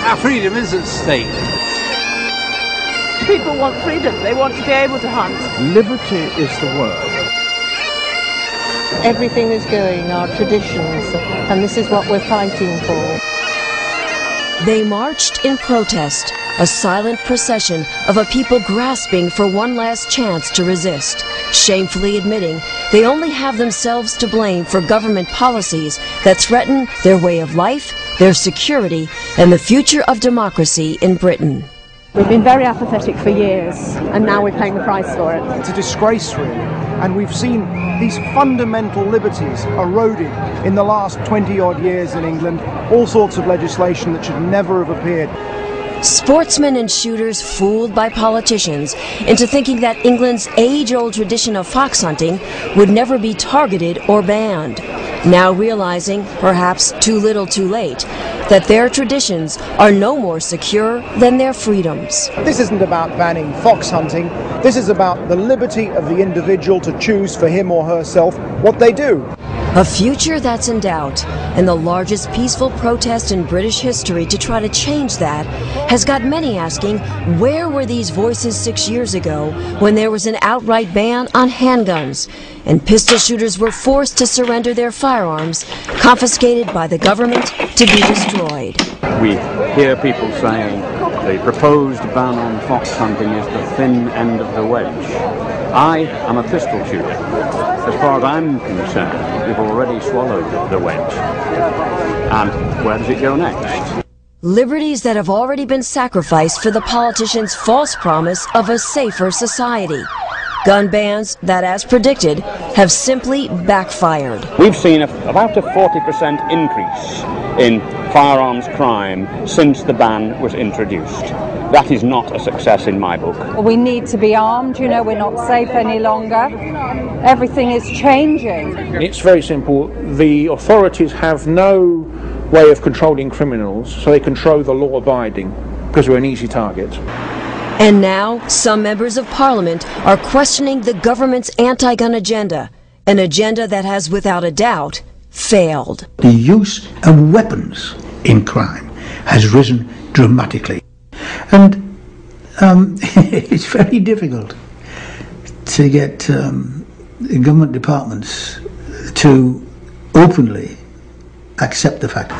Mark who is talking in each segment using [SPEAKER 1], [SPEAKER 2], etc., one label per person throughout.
[SPEAKER 1] Our freedom is at stake.
[SPEAKER 2] People want freedom. They want to be able to hunt.
[SPEAKER 3] Liberty is the word.
[SPEAKER 4] Everything is going, our traditions, and this is what we're fighting for.
[SPEAKER 5] They marched in protest, a silent procession of a people grasping for one last chance to resist, shamefully admitting they only have themselves to blame for government policies that threaten their way of life, their security, and the future of democracy in Britain.
[SPEAKER 6] We've been very apathetic for years, and now we're paying the price for it.
[SPEAKER 3] It's a disgrace, really. And we've seen these fundamental liberties eroded in the last 20-odd years in England, all sorts of legislation that should never have appeared.
[SPEAKER 5] Sportsmen and shooters fooled by politicians into thinking that England's age-old tradition of fox hunting would never be targeted or banned. Now realizing, perhaps too little too late, that their traditions are no more secure than their freedoms.
[SPEAKER 3] This isn't about banning fox hunting. This is about the liberty of the individual to choose for him or herself what they do.
[SPEAKER 5] A future that's in doubt, and the largest peaceful protest in British history to try to change that has got many asking, where were these voices 6 years ago when there was an outright ban on handguns and pistol shooters were forced to surrender their firearms, confiscated by the government to be destroyed?
[SPEAKER 7] We hear people saying the proposed ban on fox hunting is the thin end of the wedge. I am a pistol shooter. As far as I'm concerned, we've already swallowed the wedge. And where does it go next?
[SPEAKER 5] Liberties that have already been sacrificed for the politicians' false promise of a safer society. Gun bans that, as predicted, have simply backfired.
[SPEAKER 7] We've seen about a 40% increase in firearms crime since the ban was introduced. That is not a success in my book.
[SPEAKER 8] We need to be armed, we're not safe any longer. Everything is changing.
[SPEAKER 9] It's very simple. The authorities have no way of controlling criminals, so they control the law-abiding, because we're an easy target.
[SPEAKER 5] And now, some members of Parliament are questioning the government's anti-gun agenda, an agenda that has, without a doubt, failed.
[SPEAKER 10] The use of weapons in crime has risen dramatically. And it's very difficult to get government departments to openly accept the fact.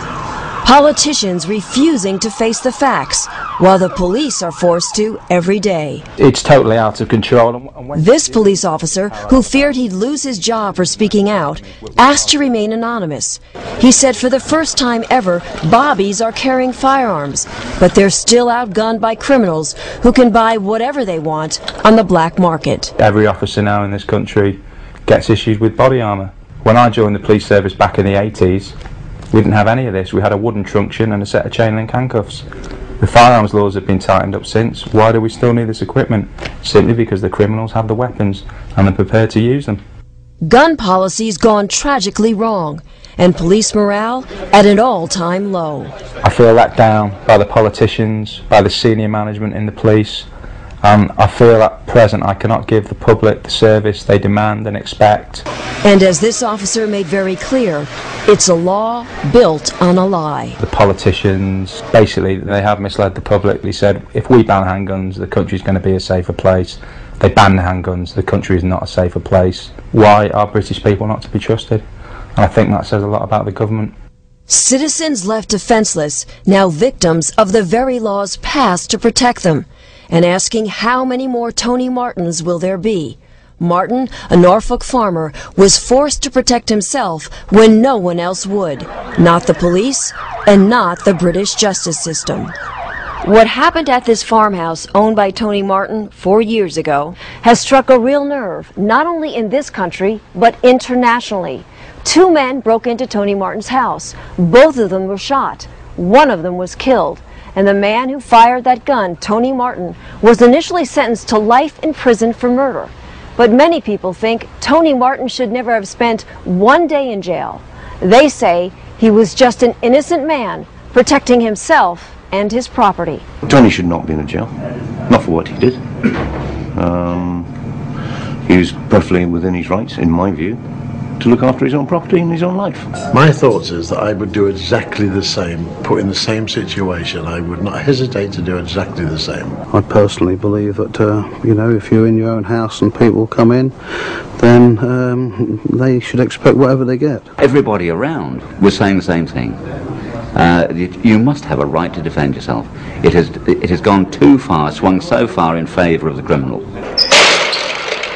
[SPEAKER 5] Politicians refusing to face the facts, while the police are forced to every day.
[SPEAKER 11] It's totally out of control.
[SPEAKER 5] This police officer, who feared he'd lose his job for speaking out, asked to remain anonymous. He said for the first time ever, bobbies are carrying firearms, but they're still outgunned by criminals who can buy whatever they want on the black market.
[SPEAKER 11] Every officer now in this country gets issued with body armour. When I joined the police service back in the 80s, we didn't have any of this. We had a wooden truncheon and a set of chain link handcuffs. The firearms laws have been tightened up since. Why do we still need this equipment? Simply because the criminals have the weapons and they're prepared to use them.
[SPEAKER 5] Gun policy's gone tragically wrong, and police morale at an all-time low.
[SPEAKER 11] I feel let down by the politicians, by the senior management in the police. I feel at present I cannot give the public the service they demand and expect.
[SPEAKER 5] And as this officer made very clear, it's a law built on a lie.
[SPEAKER 11] The politicians, basically, they have misled the public. They said, if we ban handguns, the country's going to be a safer place. They ban the handguns, the country is not a safer place. Why are British people not to be trusted? And I think that says a lot about the government.
[SPEAKER 5] Citizens left defenseless, now victims of the very laws passed to protect them, and asking how many more Tony Martins will there be. Martin, a Norfolk farmer, was forced to protect himself when no one else would. Not the police, and not the British justice system. What happened at this farmhouse owned by Tony Martin 4 years ago has struck a real nerve, not only in this country, but internationally. 2 men broke into Tony Martin's house. Both of them were shot. One of them was killed. And the man who fired that gun, Tony Martin, was initially sentenced to life in prison for murder. But many people think Tony Martin should never have spent 1 day in jail. They say he was just an innocent man protecting himself and his property.
[SPEAKER 12] Tony should not be in a jail, not for what he did. He was perfectly within his rights, in my view. to look after his own property and his own life.
[SPEAKER 1] My thoughts is that I would do exactly the same, put in the same situation. I would not hesitate to do exactly the same.
[SPEAKER 13] I personally believe that, you know, if you're in your own house and people come in, then they should expect whatever they get.
[SPEAKER 14] Everybody around was saying the same thing. You must have a right to defend yourself. It has gone too far, swung so far in favour of the criminal.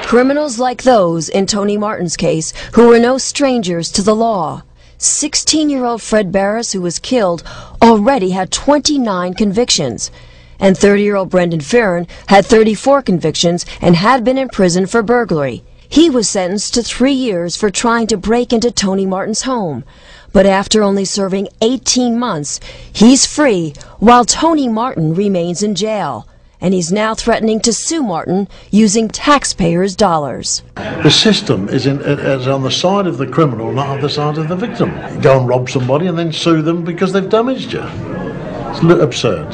[SPEAKER 5] Criminals like those in Tony Martin's case, who were no strangers to the law. 16-year-old Fred Barris, who was killed, already had 29 convictions. And 30-year-old Brendan Fearon had 34 convictions and had been in prison for burglary. He was sentenced to 3 years for trying to break into Tony Martin's home. But after only serving 18 months, he's free while Tony Martin remains in jail. And he's now threatening to sue Martin using taxpayers' dollars.
[SPEAKER 1] The system is on the side of the criminal, not on the side of the victim. You go and rob somebody and then sue them because they've damaged you. It's absurd.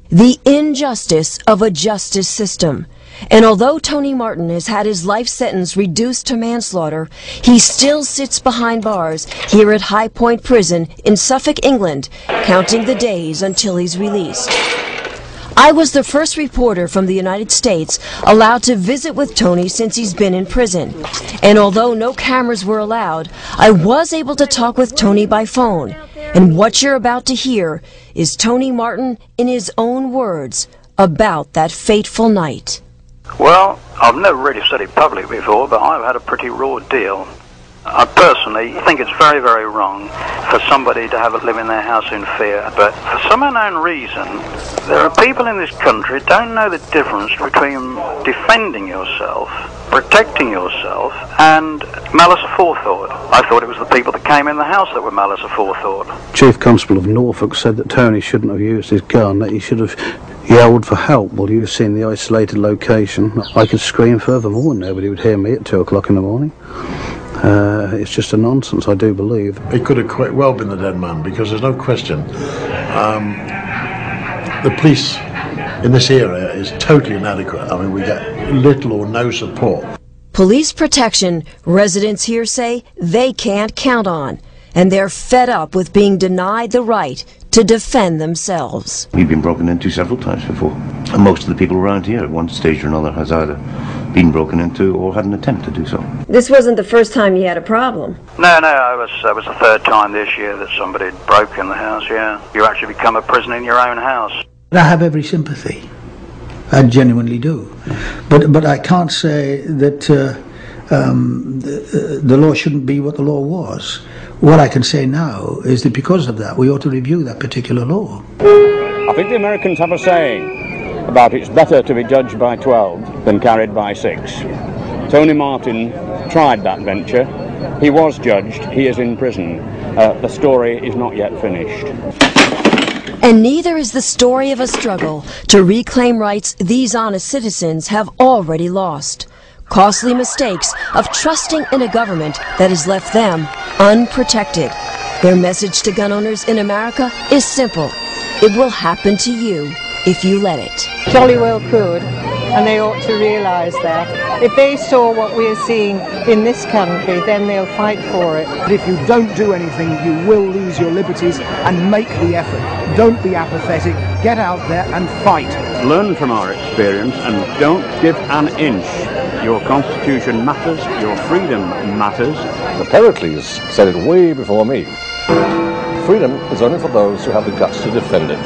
[SPEAKER 5] The injustice of a justice system. And although Tony Martin has had his life sentence reduced to manslaughter, he still sits behind bars here at High Point Prison in Suffolk, England, counting the days until he's released. I was the first reporter from the United States allowed to visit with Tony since he's been in prison. And although no cameras were allowed, I was able to talk with Tony by phone. And what you're about to hear is Tony Martin in his own words about that fateful night.
[SPEAKER 15] Well, I've never really said it publicly before, but I've had a pretty raw deal. I personally think it's very, very wrong for somebody to have to live in their house in fear. But for some unknown reason, there are people in this country who don't know the difference between defending yourself, protecting yourself, and malice aforethought. I thought it was the people that came in the house that were malice aforethought.
[SPEAKER 13] Chief Constable of Norfolk said that Tony shouldn't have used his gun, that he should have yelled for help. Well, you've seen the isolated location. I could scream furthermore and nobody would hear me at 2 o'clock in the morning. It's just a nonsense, I do believe.
[SPEAKER 1] It could have quite well been the dead man, because there's no question. The police in this area is totally inadequate. I mean, we get little or no support.
[SPEAKER 5] Police protection, residents here say they can't count on. And they're fed up with being denied the right to defend themselves.
[SPEAKER 12] We've been broken into several times before. And most of the people around here at one stage or another has either been broken into or had an attempt to do so.
[SPEAKER 5] This wasn't the first time you had a problem.
[SPEAKER 15] No, it was the third time this year that somebody had broken the house, yeah. You actually become a prisoner in your own house.
[SPEAKER 10] I have every sympathy. I genuinely do. But I can't say that the law shouldn't be what the law was. What I can say now is that because of that, we ought to review that particular law.
[SPEAKER 7] I think the Americans have a saying about it's better to be judged by 12 than carried by 6. Tony Martin tried that venture. He was judged. He is in prison. The story is not yet finished.
[SPEAKER 5] And neither is the story of a struggle to reclaim rights these honest citizens have already lost. Costly mistakes of trusting in a government that has left them unprotected. Their message to gun owners in America is simple. It will happen to you if you let it.
[SPEAKER 4] Jolly well could, and they ought to realise that. If they saw what we're seeing in this country, then they'll fight for it.
[SPEAKER 3] But if you don't do anything, you will lose your liberties, and make the effort. Don't be apathetic. Get out there and fight.
[SPEAKER 7] Learn from our experience and don't give an inch. Your constitution matters, your freedom matters.
[SPEAKER 16] The Pericles said it way before me. Freedom is only for those who have the guts to defend it.